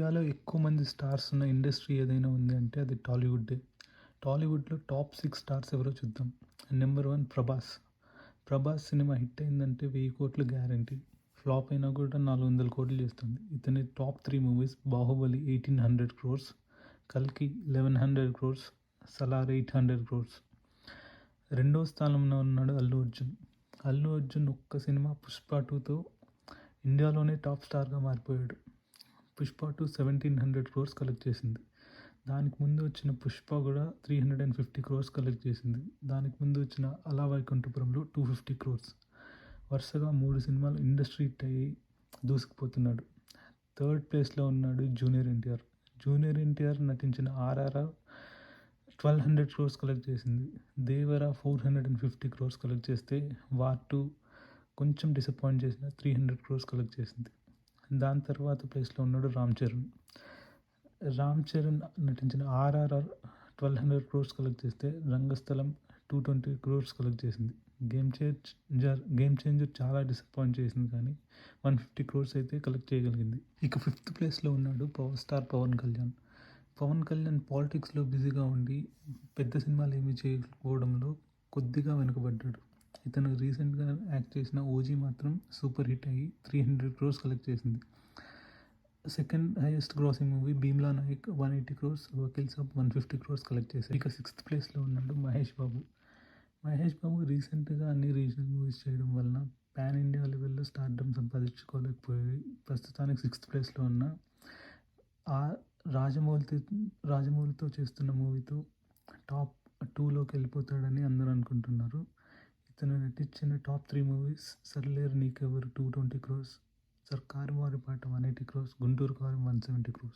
ఇండియాలో ఎక్కువ మంది స్టార్స్ ఉన్న ఇండస్ట్రీ ఏదైనా ఉంది అంటే అది టాలీవుడ్డే. టాలీవుడ్‌లో టాప్ 6 స్టార్స్ ఎవరో చూద్దాం. Number 1 Prabhas. Prabhas cinema hit అయిందంటే 1000,00,00,000 గ్యారంటీ. ఫ్లాప్ అయినా కూడా 400,00,00,000 చేస్తుంది. ఇతని టాప్ 3 మూవీస్ 'బాహుబలి' 1800 క్రోర్స్, 'కల్కి' 1100 క్రోర్స్, 'సలార్' 800 క్రోర్స్. రెండో స్థానంలో ఉన్నాడు అల్లు అర్జున్. అల్లు అర్జున్ ఒక్క సినిమా 'పుష్ప 2'తో ఇండియాలోనే టాప్ స్టార్‌గా మారిపోయాడు. 'పుష్ప 2' 1700 క్రోర్స్ కలెక్ట్ చేసింది. దానికి ముందు వచ్చిన 'పుష్ప' కూడా 350 క్రోర్స్ కలెక్ట్ చేసింది. దానికి ముందు వచ్చిన 'అల వైకుంఠపురంలో' 250 క్రోర్స్. వరుసగా 3 సినిమాలు ఇండస్ట్రీ హిట్ అయ్యి దూసుకుపోతున్నాడు. థర్డ్ ప్లేస్‌లో ఉన్నాడు జూనియర్ ఎన్టీఆర్. జూనియర్ ఎన్టీఆర్ నటించిన 'ఆర్ఆర్ఆర్' 1200 క్రోర్స్ కలెక్ట్ చేసింది. 'దేవర' 450 క్రోర్స్ కలెక్ట్ చేస్తే 'వార్ 2' కొంచెం డిసప్పాయింట్ చేసిన 300 క్రోర్స్ కలెక్ట్ చేసింది. దాని తర్వాత ప్లేస్‌లో ఉన్నాడు రామ్ చరణ్. రామ్ చరణ్ నటించిన 'ఆర్ఆర్ఆర్' 1200 క్రోర్స్ కలెక్ట్ చేస్తే 'రంగస్థలం' 220 క్రోర్స్ కలెక్ట్ చేసింది. 'గేమ్ చేంజర్' చాలా డిసప్పాయింట్ చేసింది కానీ 150 క్రోర్స్ అయితే కలెక్ట్ చేయగలిగింది. ఇక ఫిఫ్త్ ప్లేస్‌లో ఉన్నాడు పవర్ స్టార్ పవన్ కళ్యాణ్. పవన్ కళ్యాణ్ పాలిటిక్స్‌లో బిజీగా ఉండి పెద్ద సినిమాలు ఏమీ చేయకపోవడంలో కొద్దిగా వెనుకబడ్డాడు. ఇతను రీసెంట్‌గా యాక్ట్ చేసిన 'ఓజీ' మాత్రం సూపర్ హిట్ అయ్యి 300 క్రోర్స్ కలెక్ట్ చేసింది. Second highest grossing movie 'Bheemla Nayak' 180 crores, 'Vakeel Saab' 150 crores collect చేశాయి. ఇక సిక్స్త్ ప్లేస్‌లో ఉన్నాడు మహేష్ బాబు. మహేష్ బాబు రీసెంట్‌గా అన్ని రీజనల్ మూవీస్ చేయడం వలన పాన్ ఇండియా లెవెల్‌లో స్టార్డమ్ సంపాదించుకోలేకపోయి ప్రస్తుతానికి సిక్స్త్ ప్లేస్‌లో ఉన్న ఆ రాజమౌళితో చేస్తున్న మూవీతో టాప్ 2లోకి వెళ్ళిపోతాడని అందరూ అనుకుంటున్నారు. ఇతను నటించిన టాప్ 3 మూవీస్ 'సర్లేరు నీకెవ్వరు' 220 క్రోర్స్, 'సర్కారు వారి పాట' 180 క్రోర్స్, 'గుంటూరు కారం' 170 క్రోర్స్.